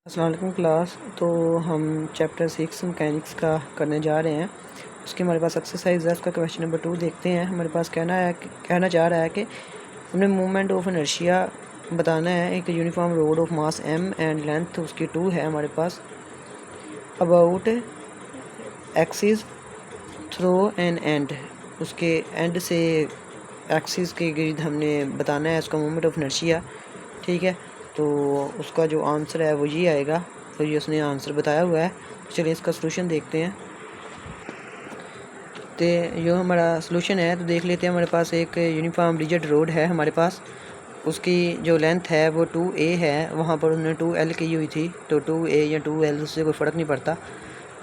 अस्सलाम वालेकुम क्लास। तो हम चैप्टर 6 मैकेनिक्स का करने जा रहे हैं। उसके हमारे पास एक्सरसाइज है, उसका क्वेश्चन नंबर 2 देखते हैं। हमारे पास कहना चाह रहा है कि हमने मूवमेंट ऑफ इनर्शिया बताना है। एक uniform rod of mass m and length उसकी 2 है हमारे पास। About axis through an end, उसके एंड से एक्सिस के गिर्द हमने बताना है उसका मूवमेंट ऑफ इनर्शिया। ठीक है, तो उसका जो आंसर है वो ये आएगा। तो ये उसने आंसर बताया हुआ है। चलिए इसका सलूशन देखते हैं। तो जो हमारा सलूशन है तो देख लेते हैं। हमारे पास एक यूनिफॉर्म रिजिड रोड है हमारे पास। उसकी जो लेंथ है वो 2a है। वहाँ पर उन्होंने 2l की हुई थी, तो 2a या 2l उससे कोई फ़र्क नहीं पड़ता।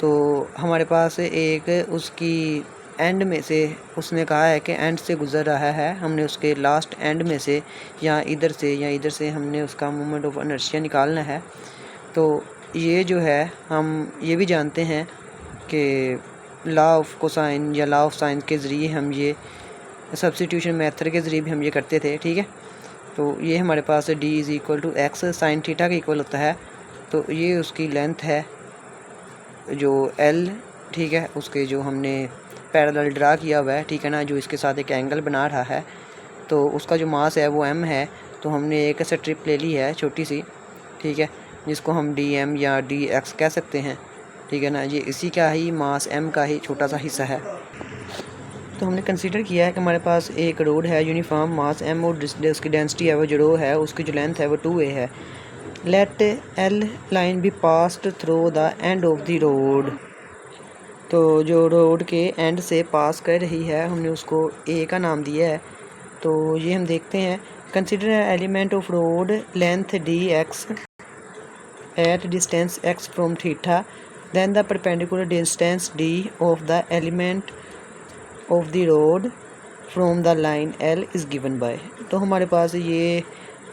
तो हमारे पास एक उसकी एंड में से उसने कहा है कि एंड से गुज़र रहा है। हमने उसके लास्ट एंड में से या इधर से हमने उसका मोमेंट ऑफ इनर्शिया निकालना है। तो ये जो है हम ये भी जानते हैं कि लॉ ऑफ कोसाइन या लॉ ऑफ साइन के ज़रिए हम ये सब्स्टिट्यूशन मेथड के ज़रिए भी हम ये करते थे। ठीक है, तो ये हमारे पास d is equal to x sine theta के इक्वल होता है। तो ये उसकी लेंथ है जो l, ठीक है, उसके जो हमने पैरेलल ड्रा किया हुआ है, ठीक है ना, जो इसके साथ एक एंगल बना रहा है। तो उसका जो मास है वो m है। तो हमने एक स्ट्रिप ले ली है छोटी सी, ठीक है, जिसको हम dm या dx कह सकते हैं। ठीक है ना, ये इसी का ही मास m का ही छोटा सा हिस्सा है। तो हमने कंसीडर किया है कि हमारे पास एक रोड है यूनिफॉर्म मास m और उसकी डेंसिटी है वो जो रो है उसकी जो लेंथ है वो 2a है। Let l line be passed through the end of the rod. तो जो रोड के एंड से पास कर रही है हमने उसको a का नाम दिया है। तो ये हम देखते हैं। Consider element of road length dx at distance x from theta, then the perpendicular distance d of the element of the road from the line L is given by। तो हमारे पास ये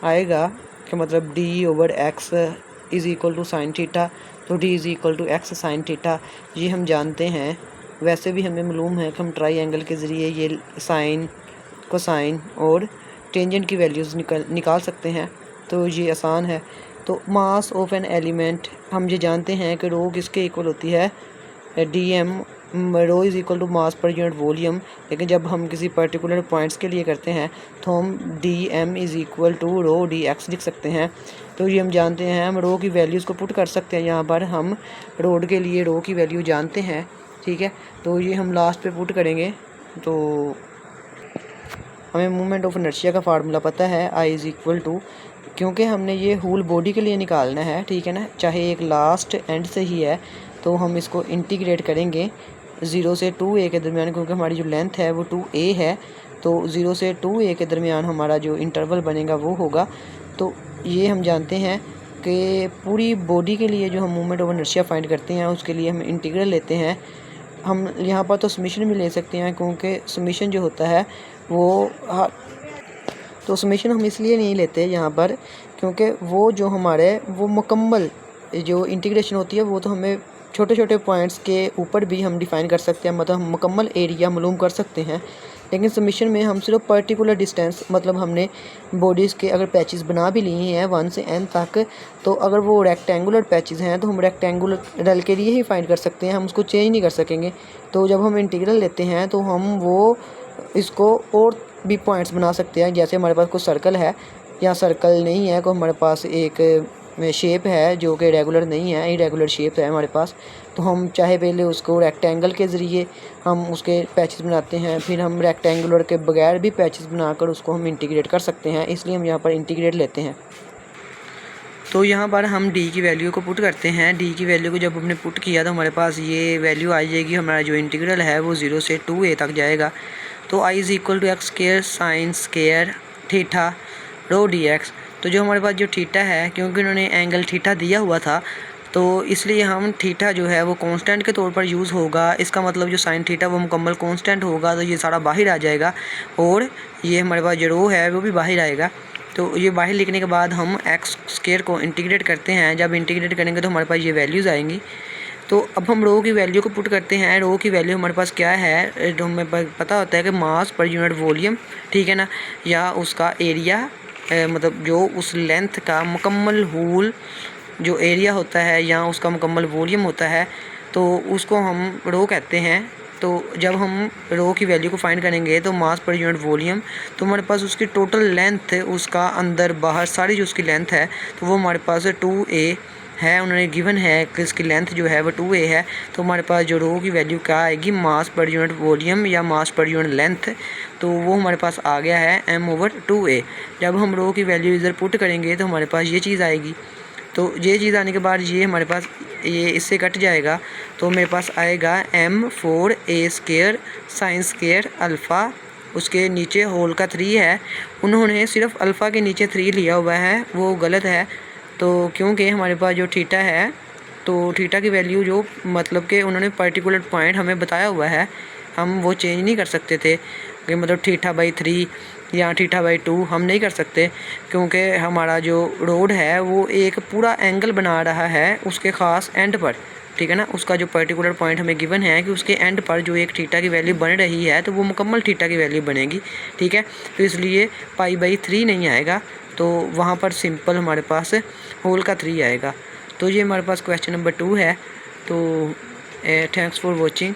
आएगा कि मतलब d over x is equal to sine theta. तो d is equal to x sine theta ये हम जानते हैं। वैसे भी हमें मालूम है कि हम ट्राई एंगल के ज़रिए ये साइन कोसाइन और टेंजेंट की वैल्यूज़ निकाल सकते हैं। तो ये आसान है। तो मास ऑफ एन एलिमेंट हम ये जानते हैं कि रो किसके इक्वल होती है, dm। Rho is equal to mass पर यूनिट वॉल्यूम। लेकिन जब हम किसी पर्टिकुलर पॉइंट्स के लिए करते हैं तो हम dm is equal to rho dx लिख सकते हैं। तो ये हम जानते हैं। हम रो की वैल्यूज़ को पुट कर सकते हैं। यहाँ पर हम रोड के लिए रो की वैल्यू जानते हैं, ठीक है। तो ये हम लास्ट पे पुट करेंगे तो हमें मूवमेंट ऑफ इनर्शिया का फार्मूला पता है, I इज़ इक्वल टू, क्योंकि हमने ये होल बॉडी के लिए निकालना है, ठीक है ना, चाहे एक लास्ट एंड से ही है। तो हम इसको इंटीग्रेट करेंगे 0 से 2a के दरमियान, क्योंकि हमारी जो लेंथ है वो 2a है। तो 0 से 2a के दरमियान हमारा जो इंटरवल बनेगा वो होगा। तो ये हम जानते हैं कि पूरी बॉडी के लिए जो हम मूवमेंट ऑफ इनर्शिया फाइंड करते हैं उसके लिए हम इंटीग्रल लेते हैं। हम यहाँ पर तो समीशन भी ले सकते हैं, क्योंकि समीशन जो होता है वो तो समीशन हम इसलिए नहीं लेते यहाँ पर क्योंकि वो जो हमारे वो मुकम्मल जो इंटीग्रेशन होती है वो तो हमें छोटे छोटे पॉइंट्स के ऊपर भी हम डिफ़ाइन कर सकते हैं, मतलब हम मुकम्मल एरिया मालूम कर सकते हैं। लेकिन समीशन में हम सिर्फ पर्टिकुलर डिस्टेंस, मतलब हमने बॉडीज़ के अगर पैचेस बना भी लिए हैं 1 से n तक, तो अगर वो रेक्टेंगुलर पैचेस हैं तो हम रेक्टेंगुलर के लिए ही फाइंड कर सकते हैं, हम उसको चेंज नहीं कर सकेंगे। तो जब हम इंटीग्रल लेते हैं तो हम वो इसको और भी पॉइंट्स बना सकते हैं। जैसे हमारे पास कोई सर्कल है या सर्कल नहीं है, तो हमारे पास एक शेप है जो कि रेगुलर नहीं है, इरेगुलर शेप है हमारे पास। तो हम चाहे पहले उसको रेक्टेंगल के ज़रिए हम उसके पैचेस बनाते हैं, फिर हम रेक्टेंगुलर के बगैर भी पैचेस बनाकर उसको हम इंटीग्रेट कर सकते हैं, इसलिए हम यहाँ पर इंटीग्रेट लेते हैं। तो यहाँ पर हम d की वैल्यू को पुट करते हैं। d की वैल्यू को जब हमने पुट किया तो हमारे पास ये वैल्यू आ जाएगी। हमारा जो इंटीग्रल है वो 0 से 2a तक जाएगा। तो I is equal to x square sine square theta rho dx। तो जो हमारे पास जो थीटा है, क्योंकि उन्होंने एंगल थीटा दिया हुआ था तो इसलिए हम थीटा जो है वो कांस्टेंट के तौर पर यूज़ होगा। इसका मतलब जो साइन थीटा वो मुकम्मल कांस्टेंट होगा, तो ये सारा बाहर आ जाएगा और ये हमारे पास जो रो है वो भी बाहर आएगा। तो ये बाहर लिखने के बाद हम एक्स स्क्वायर को इंटीग्रेट करते हैं। जब इंटीग्रेट करेंगे तो हमारे पास ये वैल्यूज़ आएंगी। तो अब हम रो की वैल्यू को पुट करते हैं। रो की वैल्यू हमारे पास क्या है, तो हमें पता होता है कि मास पर यूनिट वॉल्यूम, ठीक है ना, या उसका एरिया, मतलब जो उस लेंथ का मुकम्मल होल जो एरिया होता है या उसका मुकम्मल वॉल्यूम होता है तो उसको हम रो कहते हैं। तो जब हम रो की वैल्यू को फाइंड करेंगे तो मास पर यूनिट वॉल्यूम, तो हमारे पास उसकी टोटल लेंथ, उसका अंदर बाहर सारी जो उसकी लेंथ है तो वो हमारे पास 2a है। उन्होंने गिवन है कि इसकी लेंथ जो है वो 2a है। तो हमारे पास जो रो की वैल्यू क्या आएगी, मास पर यूनिट वॉल्यूम या मास पर यूनिट लेंथ, तो वो हमारे पास आ गया है m/2a। जब हम रो की वैल्यू इधर पुट करेंगे तो हमारे पास ये चीज़ आएगी। तो ये चीज़ आने के बाद ये हमारे पास ये इससे कट जाएगा तो मेरे पास आएगा m/4a² साइन स्क्वायर अल्फ़ा, उसके नीचे होल का 3 है। उन्होंने सिर्फ अल्फ़ा के नीचे 3 लिया हुआ है, वो गलत है। तो क्योंकि हमारे पास जो थीटा है तो थीटा की वैल्यू जो मतलब कि उन्होंने पर्टिकुलर पॉइंट हमें बताया हुआ है, हम वो चेंज नहीं कर सकते थे कि मतलब θ/3 या θ/2 हम नहीं कर सकते, क्योंकि हमारा जो रोड है वो एक पूरा एंगल बना रहा है उसके ख़ास एंड पर, ठीक है ना। उसका जो पर्टिकुलर पॉइंट हमें गिवन है कि उसके एंड पर जो एक थीटा की वैल्यू बन रही है तो वो मुकम्मल थीटा की वैल्यू बनेगी, ठीक है। तो इसलिए π/3 नहीं आएगा, तो वहाँ पर सिंपल हमारे पास होल का 3 आएगा। तो ये हमारे पास क्वेश्चन नंबर 2 है। तो थैंक्स फॉर वॉचिंग।